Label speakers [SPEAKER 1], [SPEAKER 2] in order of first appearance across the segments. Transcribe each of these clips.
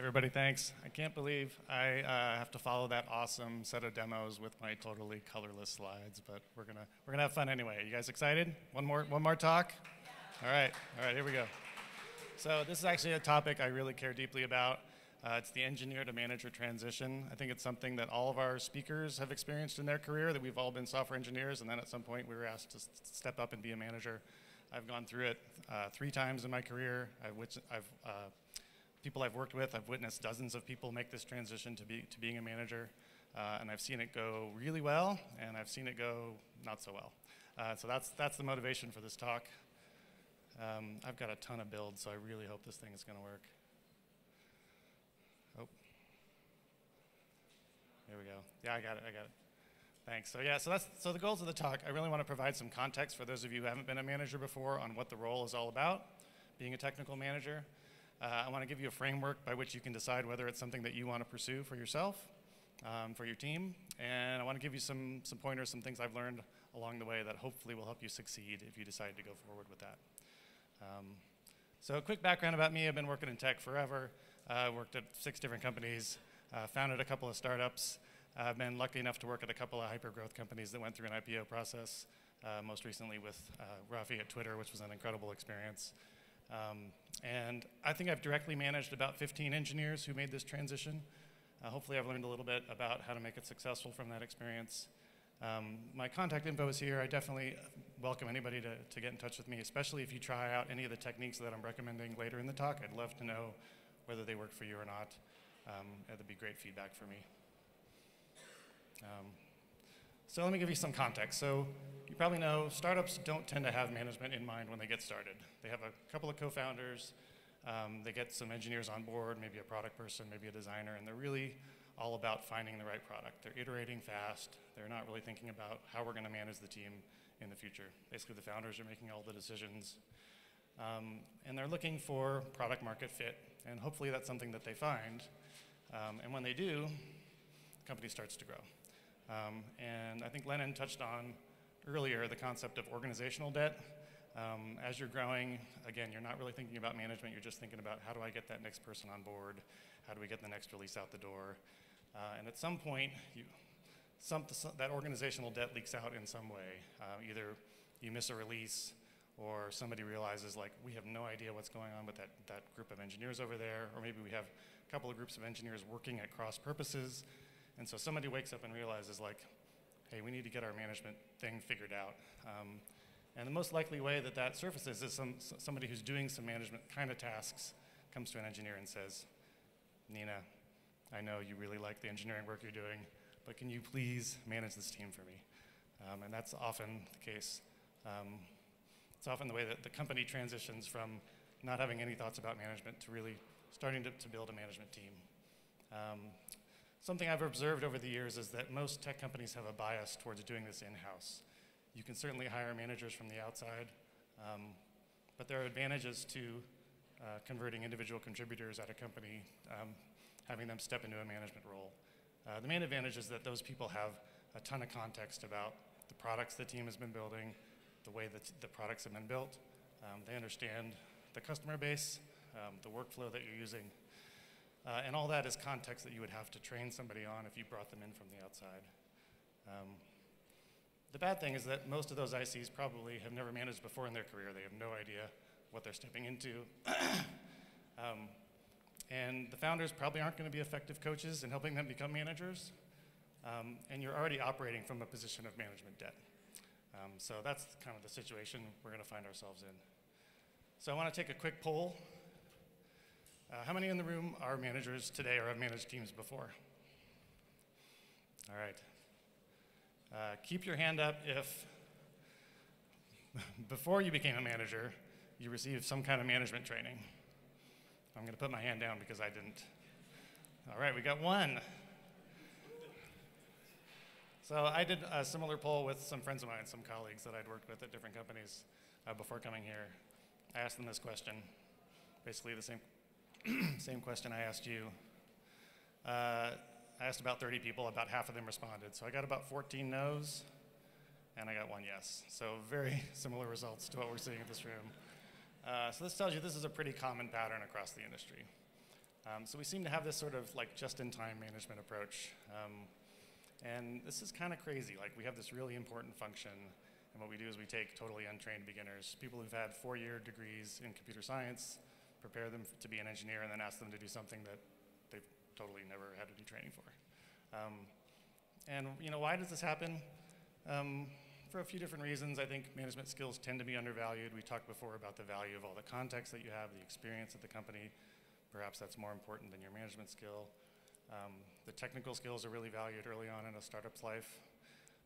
[SPEAKER 1] Everybody, thanks. I can't believe I have to follow that awesome set of demos with my totally colorless slides, but we're gonna have fun anyway. You guys excited? One more talk? All right, here we go. So this is actually a topic I really care deeply about. It's the engineer to manager transition. I think it's something that all of our speakers have experienced in their career, that we've all been software engineers, and then at some point we were asked to step up and be a manager. I've gone through it 3 times in my career. People I've worked with, I've witnessed dozens of people make this transition to being a manager, and I've seen it go really well, and I've seen it go not so well. So that's the motivation for this talk. I've got a ton of builds, so I really hope this thing is going to work. Oh, here we go. Yeah, I got it. Thanks. So the goals of the talk, I really want to provide some context for those of you who haven't been a manager before on what the role is all about, being a technical manager. I want to give you a framework by which you can decide whether it's something that you want to pursue for yourself, for your team, and I want to give you some pointers, some things I've learned along the way that hopefully will help you succeed if you decide to go forward with that. So a quick background about me: I've been working in tech forever. Worked at 6 different companies, founded a couple of startups. I've been lucky enough to work at a couple of hyper-growth companies that went through an IPO process, most recently with Rafi at Twitter, which was an incredible experience. And I think I've directly managed about 15 engineers who made this transition. Hopefully I've learned a little bit about how to make it successful from that experience. My contact info is here. I definitely welcome anybody to get in touch with me, especially if you try out any of the techniques that I'm recommending later in the talk. I'd love to know whether they work for you or not. That'd be great feedback for me. So let me give you some context. So you probably know startups don't tend to have management in mind when they get started. They have a couple of co-founders. They get some engineers on board, maybe a product person, maybe a designer, and they're really all about finding the right product. They're iterating fast. They're not really thinking about how we're going to manage the team in the future. Basically, the founders are making all the decisions. And they're looking for product market fit, and hopefully that's something that they find. And when they do, the company starts to grow. And I think Lennon touched on earlier the concept of organizational debt. As you're growing, again, you're not really thinking about management. You're just thinking about how do I get that next person on board? How do we get the next release out the door? And at some point, that organizational debt leaks out in some way. Either you miss a release, or somebody realizes, like, we have no idea what's going on with that group of engineers over there, or maybe we have a couple of groups of engineers working at cross purposes, and so somebody wakes up and realizes, like, hey, we need to get our management thing figured out. And the most likely way that surfaces is somebody who's doing some management kind of tasks comes to an engineer and says, Nina, I know you really like the engineering work you're doing, but can you please manage this team for me? And that's often the case. It's often the way that the company transitions from not having any thoughts about management to really starting to build a management team. Something I've observed over the years is that most tech companies have a bias towards doing this in-house. You can certainly hire managers from the outside, but there are advantages to converting individual contributors at a company, having them step into a management role. The main advantage is that those people have a ton of context about the products the team has been building, the way that the products have been built. They understand the customer base, the workflow that you're using, and all that is context that you would have to train somebody on if you brought them in from the outside. The bad thing is that most of those ICs probably have never managed before in their career. They have no idea what they're stepping into. And the founders probably aren't going to be effective coaches in helping them become managers. And you're already operating from a position of management debt. So that's kind of the situation we're going to find ourselves in. So I want to take a quick poll. How many in the room are managers today or have managed teams before? All right. Keep your hand up if, before you became a manager, you received some kind of management training. I'm going to put my hand down because I didn't. All right, we got 1. So I did a similar poll with some friends of mine, some colleagues that I'd worked with at different companies before coming here. I asked them this question, basically the same question I asked you. I asked about 30 people, about half of them responded. So I got about 14 no's, and I got 1 yes. So very similar results to what we're seeing in this room. So this tells you this is a pretty common pattern across the industry. So we seem to have this sort of like just-in-time management approach. And this is kind of crazy. Like we have this really important function, and what we do is we take totally untrained beginners, people who've had 4-year degrees in computer science, prepare them to be an engineer, and then ask them to do something that they've totally never had to do training for. And why does this happen? For a few different reasons. I think management skills tend to be undervalued. We talked before about the value of all the context that you have, the experience at the company. Perhaps that's more important than your management skill. The technical skills are really valued early on in a startup's life.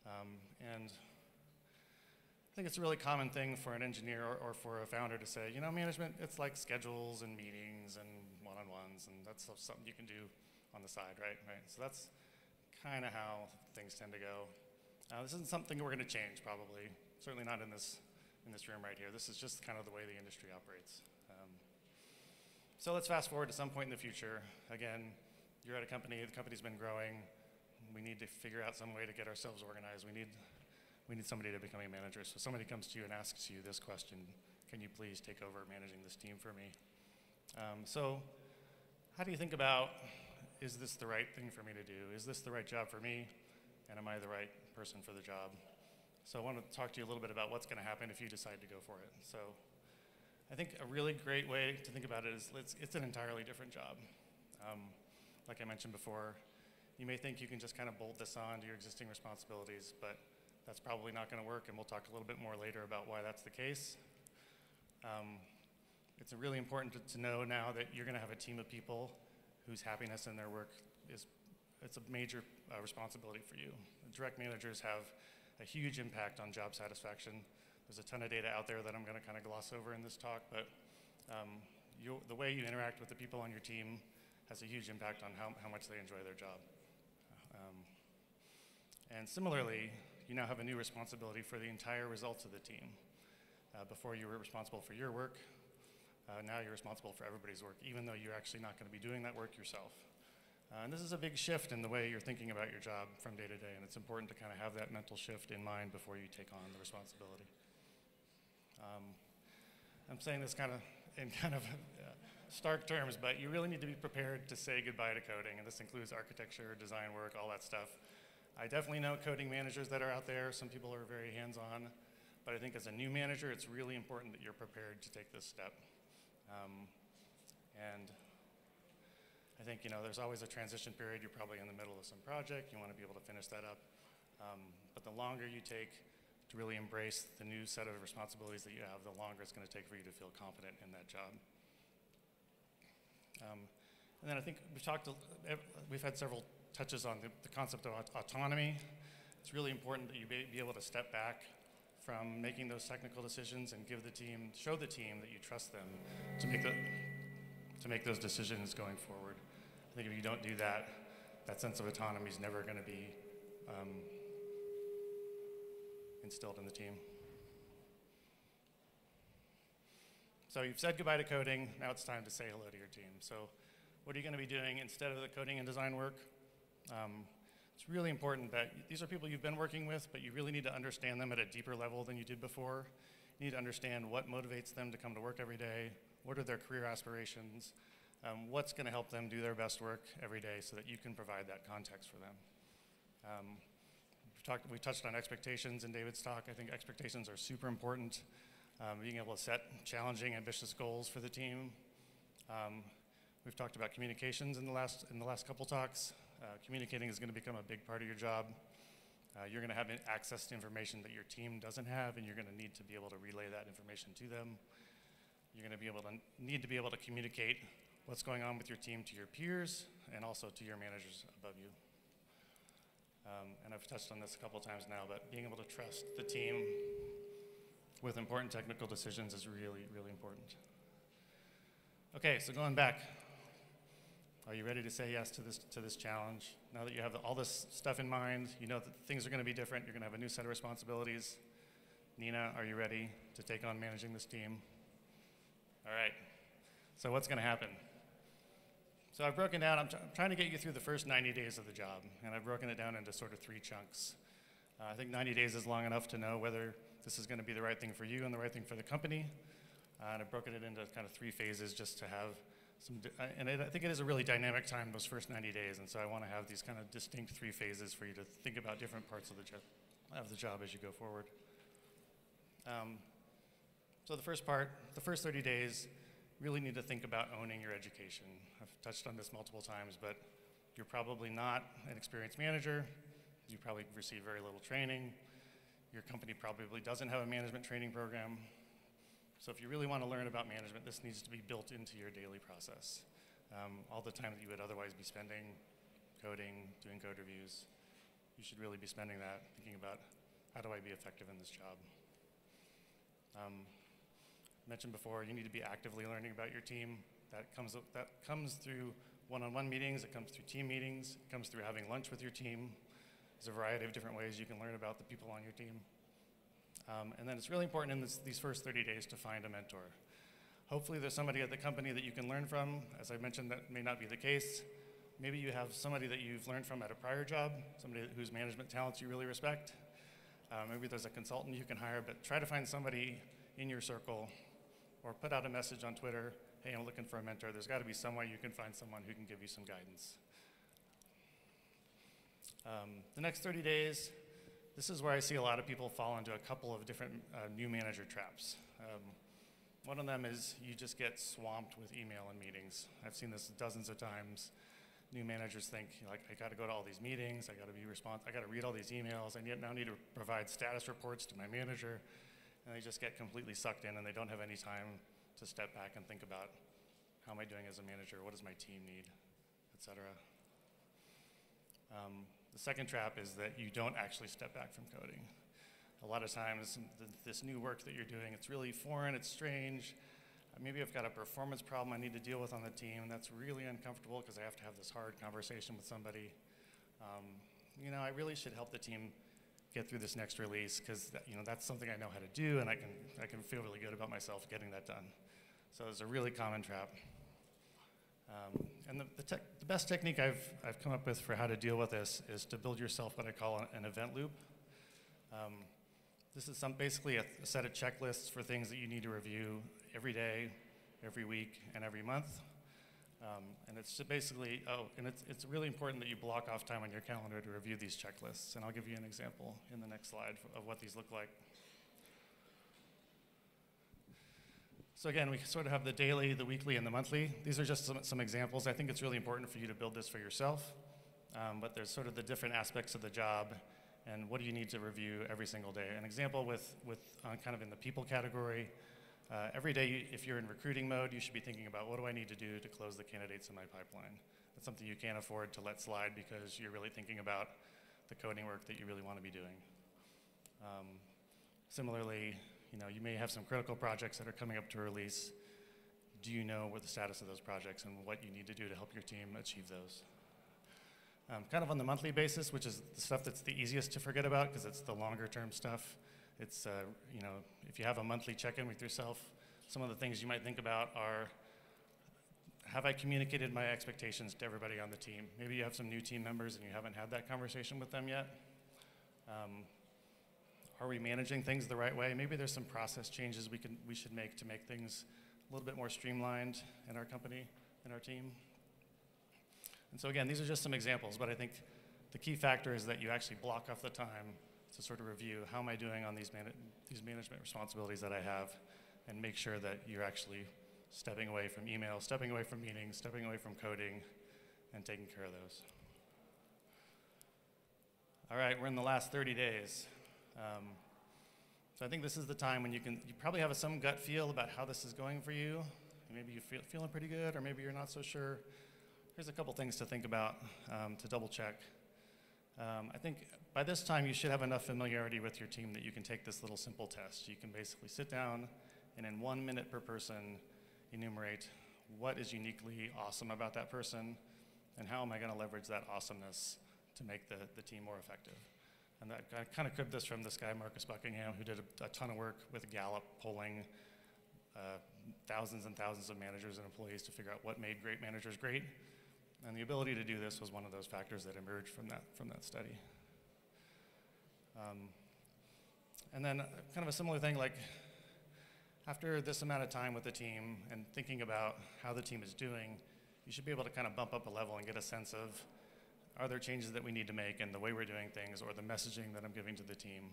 [SPEAKER 1] And I think it's a really common thing for an engineer or for a founder to say, management, it's like schedules and meetings and one-on-ones, and that's something you can do on the side, right? So that's kind of how things tend to go. This isn't something we're going to change, probably. Certainly not in this room right here. This is just kind of the way the industry operates. So let's fast forward to some point in the future. Again, you're at a company, the company's been growing. We need to figure out some way to get ourselves organized. We need somebody to become a manager. So somebody comes to you and asks you this question: can you please take over managing this team for me? So how do you think about, is this the right thing for me to do? Is this the right job for me? And am I the right person for the job? So I want to talk to you a little bit about what's going to happen if you decide to go for it. So I think a really great way to think about it is it's an entirely different job. Like I mentioned before, you may think you can just kind of bolt this on to your existing responsibilities, but that's probably not going to work, and we'll talk a little bit more later about why that's the case. It's really important to know now that you're going to have a team of people whose happiness in their work it's a major responsibility for you. Direct managers have a huge impact on job satisfaction. There's a ton of data out there that I'm going to kind of gloss over in this talk, but the way you interact with the people on your team has a huge impact on how much they enjoy their job. And similarly, you now have a new responsibility for the entire results of the team. Before you were responsible for your work, now you're responsible for everybody's work, even though you're actually not going to be doing that work yourself. And this is a big shift in the way you're thinking about your job from day to day, and it's important to kind of have that mental shift in mind before you take on the responsibility. I'm saying this kind of in stark terms, but you really need to be prepared to say goodbye to coding, and this includes architecture, design work, all that stuff. I definitely know coding managers that are out there. Some people are very hands-on, but I think as a new manager, it's really important that you're prepared to take this step. And I think there's always a transition period. You're probably in the middle of some project. You want to be able to finish that up. But the longer you take to really embrace the new set of responsibilities that you have, the longer it's going to take for you to feel confident in that job. And then I think we've had several touches on the concept of autonomy. It's really important that you be able to step back from making those technical decisions and show the team that you trust them to make those decisions going forward. I think if you don't do that, that sense of autonomy is never going to be instilled in the team. So you've said goodbye to coding. Now it's time to say hello to your team. So what are you going to be doing instead of the coding and design work? It's really important that these are people you've been working with, but you really need to understand them at a deeper level than you did before. You need to understand what motivates them to come to work every day, what are their career aspirations, what's going to help them do their best work every day so that you can provide that context for them. We touched on expectations in David's talk. I think expectations are super important. Being able to set challenging, ambitious goals for the team. We've talked about communications in the last couple talks. Communicating is going to become a big part of your job. You're going to have access to information that your team doesn't have, and you're going to need to be able to relay that information to them. You're going to need to be able to communicate what's going on with your team to your peers and also to your managers above you. And I've touched on this a couple times now, but being able to trust the team with important technical decisions is really, really important. Okay, so going back, are you ready to say yes to this challenge? Now that you have all this stuff in mind, you know that things are going to be different, you're going to have a new set of responsibilities. Nina, are you ready to take on managing this team? All right, so what's going to happen? So I've broken down, I'm trying to get you through the first 90 days of the job, and I've broken it down into sort of 3 chunks. I think 90 days is long enough to know whether this is going to be the right thing for you and the right thing for the company. And I've broken it into kind of 3 phases just to have I think it is a really dynamic time, those first 90 days, and so I want to have these kind of distinct 3 phases for you to think about different parts of the job as you go forward. So the first part, the first 30 days, really need to think about owning your education. I've touched on this multiple times, but you're probably not an experienced manager. You probably receive very little training. Your company probably doesn't have a management training program. So if you really want to learn about management, this needs to be built into your daily process. All the time that you would otherwise be spending coding, doing code reviews, you should really be spending that thinking about how do I be effective in this job. Mentioned before, you need to be actively learning about your team. That comes through one-on-one meetings, it comes through team meetings, it comes through having lunch with your team. There's a variety of different ways you can learn about the people on your team. And then it's really important in these first 30 days to find a mentor. Hopefully there's somebody at the company that you can learn from. As I mentioned, that may not be the case. Maybe you have somebody that you've learned from at a prior job, somebody whose management talents you really respect. Maybe there's a consultant you can hire, but try to find somebody in your circle or put out a message on Twitter, hey, I'm looking for a mentor. There's got to be some way you can find someone who can give you some guidance. The next 30 days, this is where I see a lot of people fall into a couple of different new manager traps. One of them is you just get swamped with email and meetings. I've seen this dozens of times. New managers think, like, I got to go to all these meetings, I got to read all these emails, and yet now need to provide status reports to my manager, and they just get completely sucked in, and they don't have any time to step back and think about how am I doing as a manager, what does my team need, et cetera. The second trap is that you don't actually step back from coding. A lot of times, this new work that you're doing, it's really foreign, it's strange. Maybe I've got a performance problem I need to deal with on the team, and that's really uncomfortable because I have to have this hard conversation with somebody. You know, I really should help the team get through this next release because that's something I know how to do, and I can feel really good about myself getting that done. So it's a really common trap. And the best technique I've come up with for how to deal with this is to build yourself what I call an event loop. This is basically a set of checklists for things that you need to review every day, every week, and every month. And it's basically, it's really important that you block off time on your calendar to review these checklists. And I'll give you an example in the next slide of what these look like. So again, we sort of have the daily, the weekly, and the monthly. These are just some examples. I think it's really important for you to build this for yourself. But there's sort of the different aspects of the job and what do you need to review every single day. An example with kind of in the people category, every day if you're in recruiting mode, you should be thinking about what do I need to do to close the candidates in my pipeline. That's something you can't afford to let slide because you're really thinking about the coding work that you really want to be doing. Similarly, you may have some critical projects that are coming up to release. Do you know what the status of those projects and what you need to do to help your team achieve those? Kind of on the monthly basis, which is the stuff that's the easiest to forget about because it's the longer term stuff. It's, if you have a monthly check-in with yourself, some of the things you might think about are, have I communicated my expectations to everybody on the team? Maybe you have some new team members and you haven't had that conversation with them yet. Are we managing things the right way? Maybe there's some process changes we should make to make things a little bit more streamlined in our company, in our team. And so again, these are just some examples, but I think the key factor is that you actually block off the time to sort of review how am I doing on these management responsibilities that I have, and make sure that you're actually stepping away from email, stepping away from meetings, stepping away from coding, and taking care of those. All right, we're in the last 30 days. So I think this is the time when you probably have some gut feel about how this is going for you. Maybe you're feeling pretty good, or maybe you're not so sure. Here's a couple things to think about to double check. I think by this time you should have enough familiarity with your team that you can take this little simple test. You can basically sit down and in 1 minute per person enumerate what is uniquely awesome about that person and how am I going to leverage that awesomeness to make the team more effective. And I kind of cribbed this from this guy, Marcus Buckingham, who did a ton of work with Gallup polling thousands and thousands of managers and employees to figure out what made great managers great. And the ability to do this was one of those factors that emerged from that study. And then kind of a similar thing, like After this amount of time with the team and thinking about how the team is doing, you should be able to kind of bump up a level and get a sense of, are there changes that we need to make in the way we're doing things or the messaging that I'm giving to the team?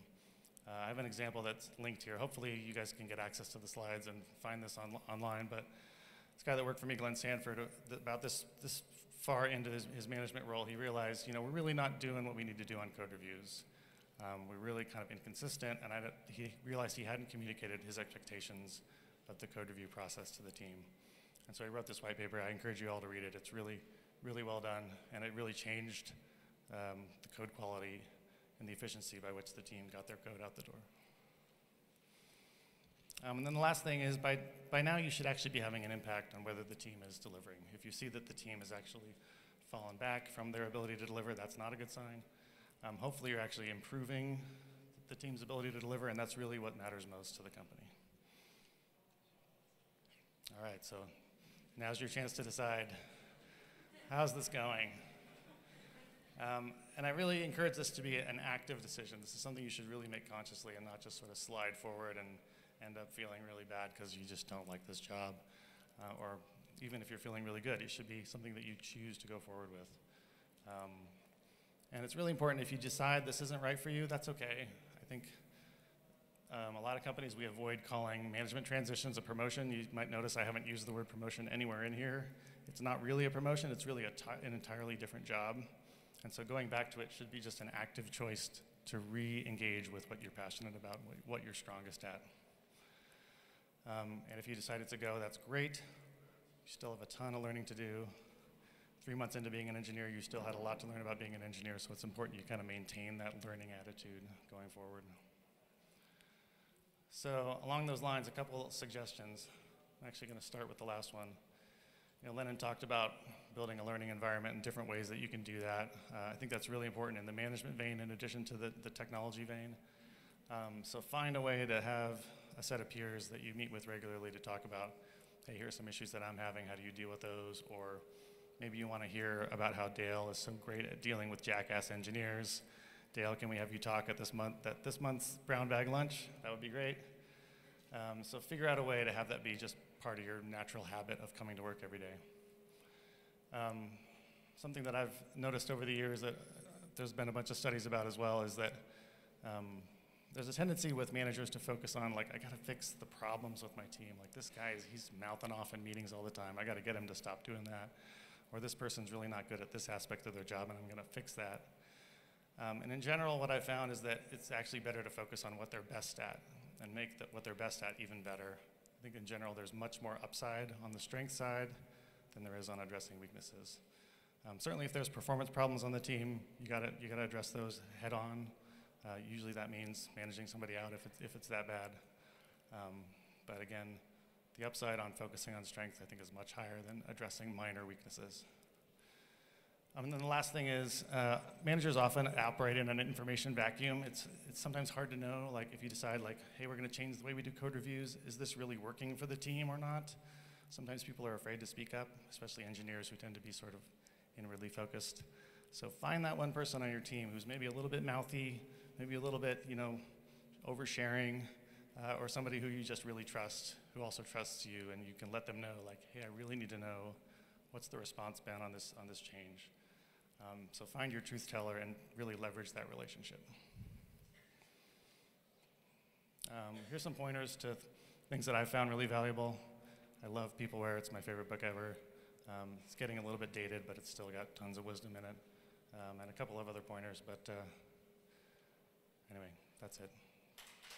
[SPEAKER 1] I have an example that's linked here. Hopefully you guys can get access to the slides and find this online, but this guy that worked for me, Glenn Sanford, about this far into his management role, he realized, we're really not doing what we need to do on code reviews. We're really kind of inconsistent, and he realized he hadn't communicated his expectations of the code review process to the team. And so he wrote this white paper. I encourage you all to read it. It's really, really well done, and it really changed the code quality and the efficiency by which the team got their code out the door. And then the last thing is, by now you should actually be having an impact on whether the team is delivering. If you see that the team has actually fallen back from their ability to deliver, that's not a good sign. Hopefully you're actually improving the team's ability to deliver, and that's really what matters most to the company. All right, so now's your chance to decide, how's this going? And I really encourage this to be an active decision. This is something you should really make consciously and not just sort of slide forward and end up feeling really bad because you just don't like this job. Or even if you're feeling really good, it should be something that you choose to go forward with. And it's really important if you decide this isn't right for you, that's okay. I think a lot of companies, we avoid calling management transitions a promotion. You might notice I haven't used the word promotion anywhere in here. It's not really a promotion, it's really an entirely different job. And so going back to it should be just an active choice to re-engage with what you're passionate about, what you're strongest at. And if you decided to go, that's great. You still have a ton of learning to do. 3 months into being an engineer, you still had a lot to learn about being an engineer, so it's important you kind of maintain that learning attitude going forward. So along those lines, a couple suggestions. I'm actually going to start with the last one. Lennon talked about building a learning environment and different ways that you can do that. I think that's really important in the management vein in addition to the technology vein. So find a way to have a set of peers that you meet with regularly to talk about, hey, here's some issues that I'm having, how do you deal with those? Or maybe you want to hear about how Dale is so great at dealing with jackass engineers. Dale, can we have you talk at this month's brown bag lunch? That would be great. So figure out a way to have that be just part of your natural habit of coming to work every day. Something that I've noticed over the years that there's been a bunch of studies about as well is that there's a tendency with managers to focus on, like, I gotta fix the problems with my team. Like, this guy, he's mouthing off in meetings all the time. I gotta get him to stop doing that. Or this person's really not good at this aspect of their job and I'm gonna fix that. And in general, what I found is that it's actually better to focus on what they're best at and make what they're best at even better. I think in general, there's much more upside on the strength side than there is on addressing weaknesses. Certainly if there's performance problems on the team, you gotta address those head on. Usually that means managing somebody out if it's that bad. But again, the upside on focusing on strength, I think, is much higher than addressing minor weaknesses. And then the last thing is, managers often operate in an information vacuum. It's sometimes hard to know, like, if you decide, like, hey, we're gonna change the way we do code reviews, is this really working for the team or not? Sometimes people are afraid to speak up, especially engineers who tend to be sort of inwardly focused. So find that one person on your team who's maybe a little bit mouthy, maybe a little bit, oversharing, or somebody who you just really trust, who also trusts you, and you can let them know, like, hey, I really need to know what's the response been on this change. So find your truth teller and really leverage that relationship. Here's some pointers to things that I've found really valuable. I love Peopleware. It's my favorite book ever. It's getting a little bit dated, but it's still got tons of wisdom in it. And a couple of other pointers, but anyway, that's it.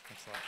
[SPEAKER 1] Thanks a lot.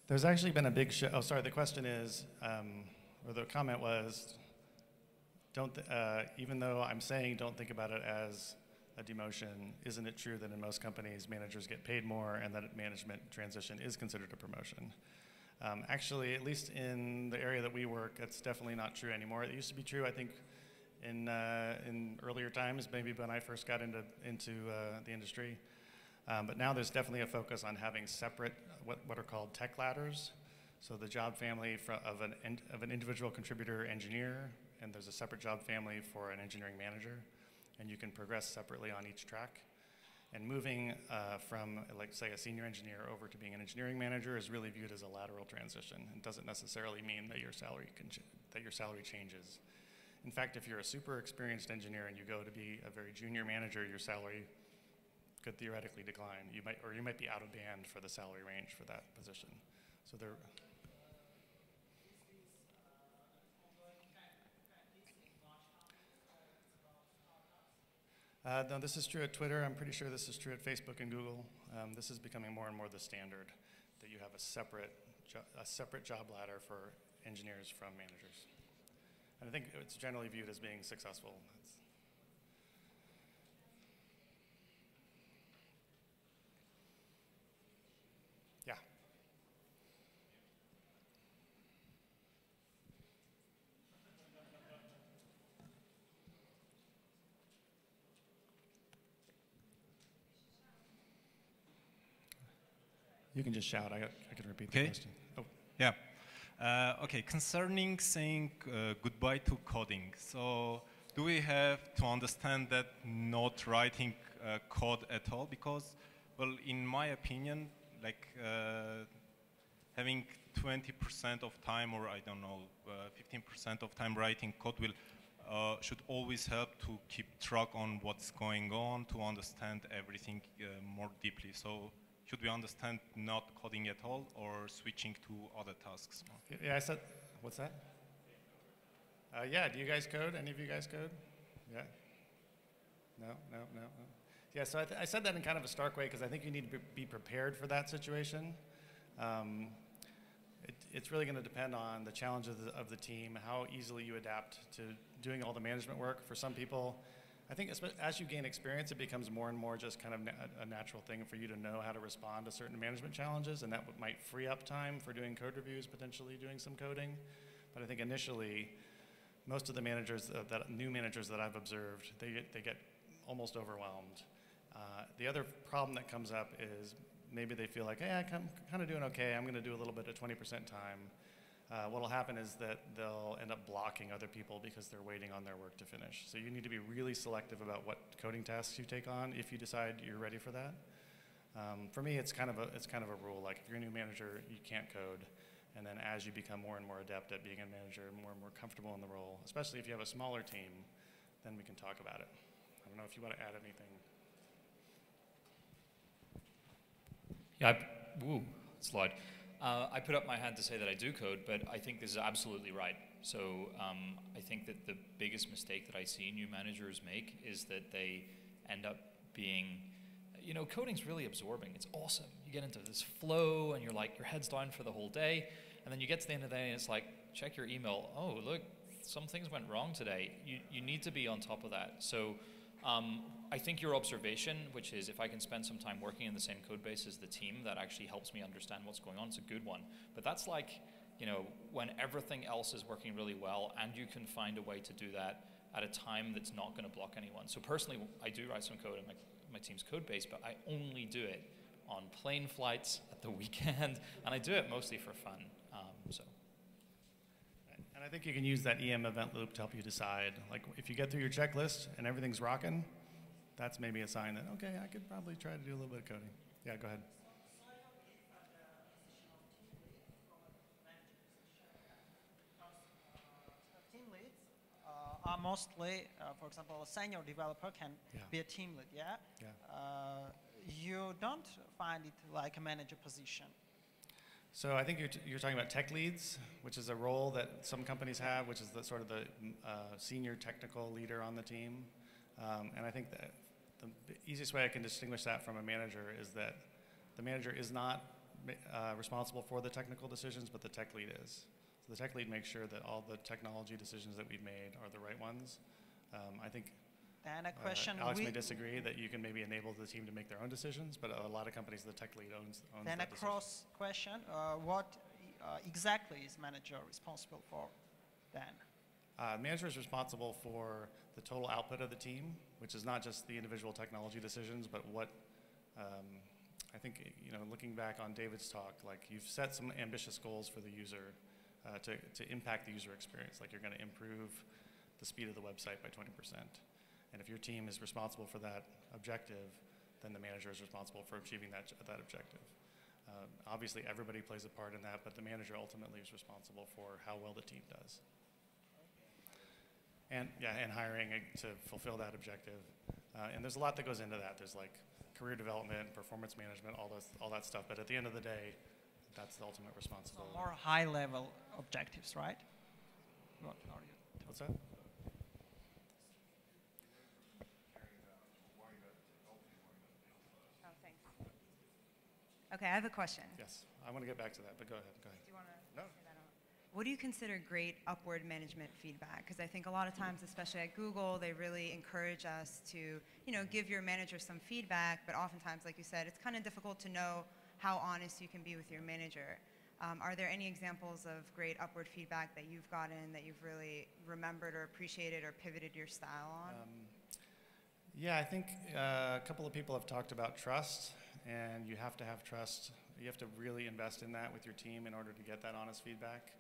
[SPEAKER 1] There's actually been a big shift. Oh, sorry, the question is, or the comment was, even though I'm saying don't think about it as a demotion, isn't it true that in most companies managers get paid more and that management transition is considered a promotion? Actually, at least in the area that we work, that's definitely not true anymore. It used to be true, I think, in earlier times, maybe when I first got into the industry. But now there's definitely a focus on having separate, what are called tech ladders. So the job family of an individual contributor engineer, and there's a separate job family for an engineering manager, and you can progress separately on each track. And moving from, like, say, a senior engineer over to being an engineering manager is really viewed as a lateral transition. It doesn't necessarily mean that your salary changes. In fact, if you're a super experienced engineer and you go to be a very junior manager, your salary could theoretically decline. You might be out of band for the salary range for that position. So there. No, this is true at Twitter. I'm pretty sure this is true at Facebook and Google. This is becoming more and more the standard, that you have a separate job ladder for engineers from managers. And I think it's generally viewed as being successful. Yeah. You can just shout. I can repeat the question. Oh.
[SPEAKER 2] Yeah. Okay, concerning saying goodbye to coding. So do we have to understand that not writing code at all? Because, well, in my opinion, like having 20% of time, or I don't know, 15% of time writing code should always help to keep track on what's going on, to understand everything more deeply. So should we understand not coding at all or switching to other tasks?
[SPEAKER 1] Yeah, I said, what's that? Yeah, do you guys code? Any of you guys code? Yeah? No. Yeah, so I said that in kind of a stark way because I think you need to be prepared for that situation. It's really going to depend on the challenges of the team, how easily you adapt to doing all the management work. For some people, I think as you gain experience, it becomes more and more just kind of a natural thing for you to know how to respond to certain management challenges, and that might free up time for doing code reviews, potentially doing some coding. But I think initially, most of the managers, new managers that I've observed, they get almost overwhelmed. The other problem that comes up is maybe they feel like, hey, I'm kind of doing okay, I'm going to do a little bit at 20% time. What will happen is that they'll end up blocking other people because they're waiting on their work to finish. So you need to be really selective about what coding tasks you take on if you decide you're ready for that. For me, it's kind of a rule. Like if you're a new manager, you can't code. And then as you become more and more adept at being a manager and more comfortable in the role, especially if you have a smaller team, then we can talk about it. I don't know if you want to add anything.
[SPEAKER 3] Yeah, slide. I put up my hand to say that I do code, but I think this is absolutely right. So I think that the biggest mistake that I see new managers make is that they end up being, coding's really absorbing. It's awesome. You get into this flow and you're like, your head's down for the whole day. And then you get to the end of the day and it's like, check your email. Oh, look, some things went wrong today. You need to be on top of that. So I think your observation, which is if I can spend some time working in the same code base as the team, that actually helps me understand what's going on. It's a good one. But that's like, when everything else is working really well and you can find a way to do that at a time that's not going to block anyone. So personally, I do write some code in my team's code base, but I only do it on plane flights at the weekend, and I do it mostly for fun.
[SPEAKER 1] And I think you can use that EM event loop to help you decide. Like if you get through your checklist and everything's rocking, that's maybe a sign that, okay, I could probably try to do a little bit of coding. Yeah, go ahead.
[SPEAKER 4] Team leads are mostly, for example, a senior developer can be a team lead, yeah? You don't find it like a manager position.
[SPEAKER 1] So I think you're talking about tech leads, which is a role that some companies have, which is the sort of the senior technical leader on the team. And I think that the easiest way I can distinguish that from a manager is that the manager is not responsible for the technical decisions, but the tech lead is. So the tech lead makes sure that all the technology decisions that we've made are the right ones. I think
[SPEAKER 4] Then a question.
[SPEAKER 1] Alex may disagree that you can maybe enable the team to make their own decisions, but a lot of companies, the tech lead owns
[SPEAKER 4] then
[SPEAKER 1] that
[SPEAKER 4] a cross question. What exactly is manager responsible for then?
[SPEAKER 1] Manager is responsible for the total output of the team, which is not just the individual technology decisions, but what I think, looking back on David's talk, like you've set some ambitious goals for the user to impact the user experience. Like you're going to improve the speed of the website by 20%. And if your team is responsible for that objective, then the manager is responsible for achieving that objective. Obviously, everybody plays a part in that, but the manager ultimately is responsible for how well the team does. And hiring to fulfill that objective. And there's a lot that goes into that. There's like career development, performance management, all that stuff. But at the end of the day, that's the ultimate responsibility.
[SPEAKER 4] So more high-level objectives, right? What are you?
[SPEAKER 1] What's that?
[SPEAKER 5] Oh, thanks. Okay, I have a question.
[SPEAKER 1] Yes, I want to get back to that, but go ahead.
[SPEAKER 5] Do you want to
[SPEAKER 1] No.
[SPEAKER 5] say that out? What do you consider great upward management feedback? Because I think a lot of times, especially at Google, they really encourage us to, give your manager some feedback, but oftentimes, like you said, it's kind of difficult to know how honest you can be with your manager. Are there any examples of great upward feedback that you've gotten that you've really remembered or appreciated or pivoted your style on?
[SPEAKER 1] Yeah, I think a couple of people have talked about trust, and you have to have trust. You have to really invest in that with your team in order to get that honest feedback.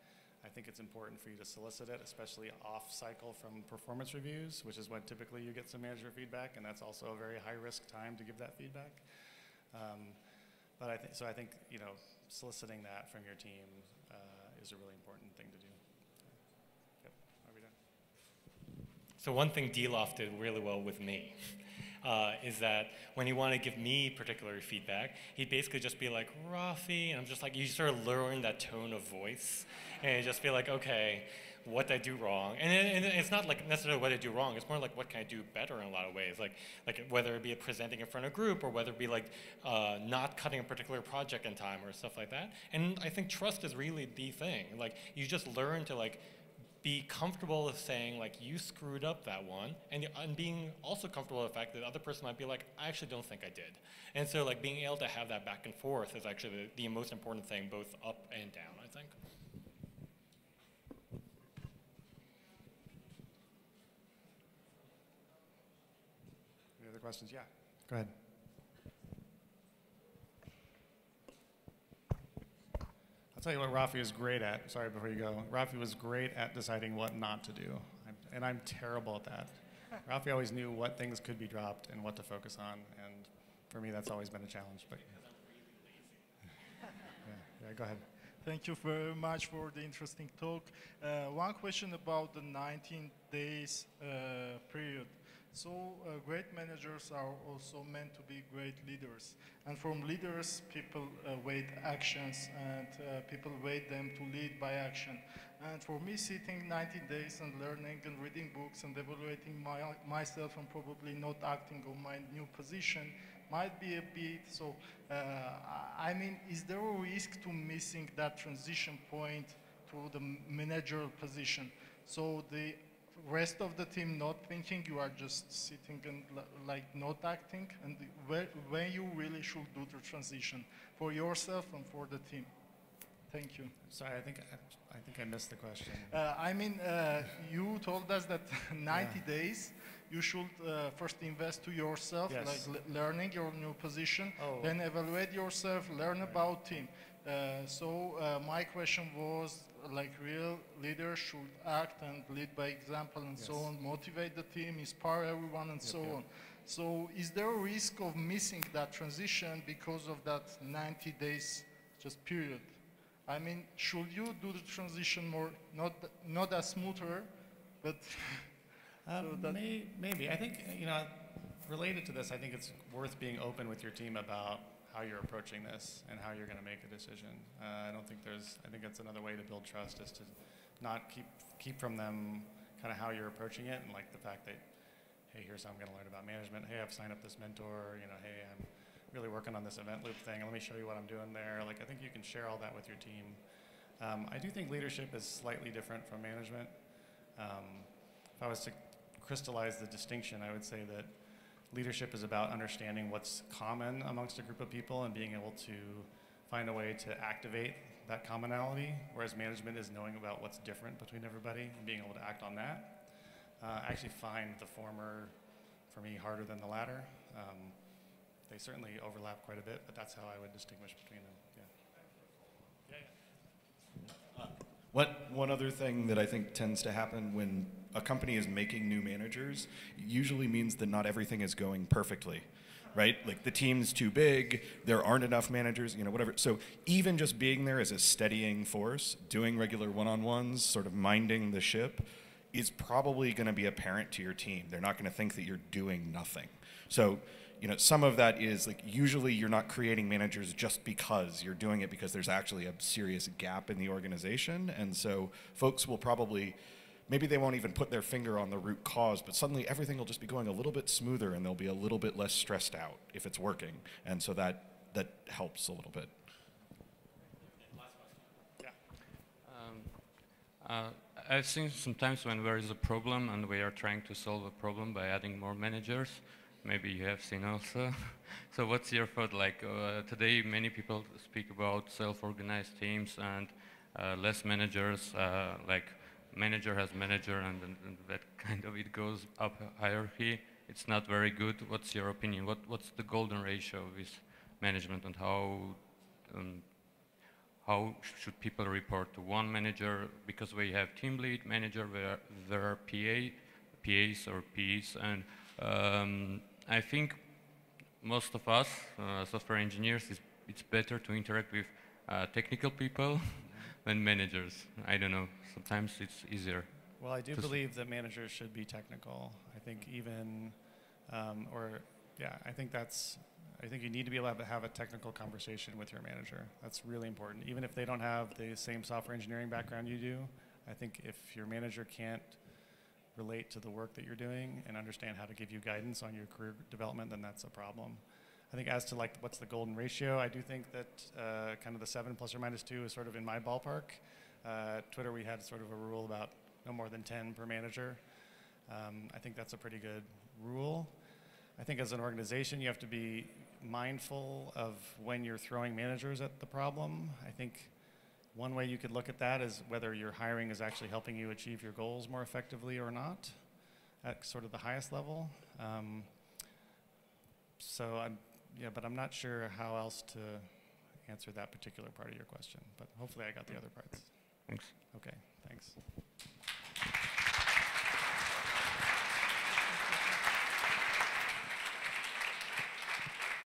[SPEAKER 1] I think it's important for you to solicit it, especially off-cycle from performance reviews, which is when typically you get some manager feedback, and that's also a very high-risk time to give that feedback. But I think soliciting that from your team is a really important thing to do. Yep. Are we done?
[SPEAKER 6] So one thing D-Loft did really well with me is that when he wanted to give me particular feedback, he'd basically just be like, Rafi, and I'm just like, you sort of learn that tone of voice, and you just be like, okay, what did I do wrong? And it's not like necessarily what I do wrong, it's more like what can I do better in a lot of ways, like whether it be presenting in front of a group, or whether it be like not cutting a particular project in time, or stuff like that. And I think trust is really the thing. Like, you just learn to be comfortable with saying, like, you screwed up that one, and being also comfortable with the fact that the other person might be like, I actually don't think I did. And so, like, being able to have that back and forth is actually the most important thing, both up and down, I think.
[SPEAKER 1] Any other questions? Yeah, go ahead. I'll tell you what Rafi is great at. Sorry, before you go. Rafi was great at deciding what not to do, and I'm terrible at that. Rafi always knew what things could be dropped and what to focus on, and for me, that's always been a challenge. But yeah, go ahead.
[SPEAKER 7] Thank you very much for the interesting talk. One question about the 19 days period. So great managers are also meant to be great leaders. And from leaders, people wait actions, and people wait them to lead by action. And for me, sitting 90 days and learning and reading books and evaluating myself and probably not acting on my new position might be a bit, so I mean, is there a risk to missing that transition point to the managerial position? So the rest of the team not thinking, you are just sitting and like not acting, and when you really should do the transition for yourself and for the team. Thank you.
[SPEAKER 1] Sorry, I think I missed the question.
[SPEAKER 7] I mean, you told us that 90 days you should first invest to yourself,
[SPEAKER 1] yes.
[SPEAKER 7] like learning your new position, then evaluate yourself, learn about team. So my question was, like, real leaders should act and lead by example and so on, motivate the team, inspire everyone and so on. So is there a risk of missing that transition because of that 90 days just period? I mean, should you do the transition more, not as smoother, but so that
[SPEAKER 1] maybe. I think, related to this, I think it's worth being open with your team about how you're approaching this and how you're going to make a decision. I think that's another way to build trust, is to not keep from them kind of how you're approaching it, and like the fact that, hey, here's how I'm going to learn about management. Hey, I've signed up this mentor. Hey, I'm really working on this event loop thing. Let me show you what I'm doing there. Like, I think you can share all that with your team. I do think leadership is slightly different from management. If I was to crystallize the distinction, I would say that leadership is about understanding what's common amongst a group of people and being able to find a way to activate that commonality, whereas management is knowing about what's different between everybody and being able to act on that. I actually find the former, for me, harder than the latter. They certainly overlap quite a bit, but that's how I would distinguish between them.
[SPEAKER 8] One other thing that I think tends to happen when a company is making new managers usually means that not everything is going perfectly, right? Like the team's too big, there aren't enough managers, you know, whatever. So even just being there as a steadying force, doing regular one-on-ones, sort of minding the ship, is probably going to be apparent to your team. They're not going to think that you're doing nothing. So, you know, some of that is like usually you're not creating managers just because you're doing it because there's actually a serious gap in the organization. And so folks will probably, maybe they won't even put their finger on the root cause, but suddenly everything will just be going a little bit smoother and they'll be a little bit less stressed out if it's working. And so that helps a little bit.
[SPEAKER 9] I've seen sometimes when there is a problem and we are trying to solve a problem by adding more managers. Maybe you have seen also. So what's your thought? Like today, many people speak about self-organized teams and less managers. Like manager has manager, and that kind of it goes up hierarchy. It's not very good. What's your opinion? What's the golden ratio with management, and how should people report to one manager? Because we have team lead, manager, there are PAs or Ps, and I think most of us, software engineers, it's better to interact with technical people than managers. I don't know, sometimes it's easier.
[SPEAKER 1] Well, I do believe that managers should be technical. I think even, I think you need to be able to have a technical conversation with your manager. That's really important. Even if they don't have the same software engineering background you do, I think if your manager can't relate to the work that you're doing and understand how to give you guidance on your career development, then that's a problem. I think as to like what's the golden ratio, I do think that kind of the 7 plus or minus 2 is sort of in my ballpark. At Twitter we had sort of a rule about no more than 10 per manager. I think that's a pretty good rule. I think as an organization you have to be mindful of when you're throwing managers at the problem. I think one way you could look at that is whether your hiring is actually helping you achieve your goals more effectively or not at sort of the highest level. But I'm not sure how else to answer that particular part of your question, but hopefully I got the other parts.
[SPEAKER 9] Thanks.
[SPEAKER 1] Okay, thanks.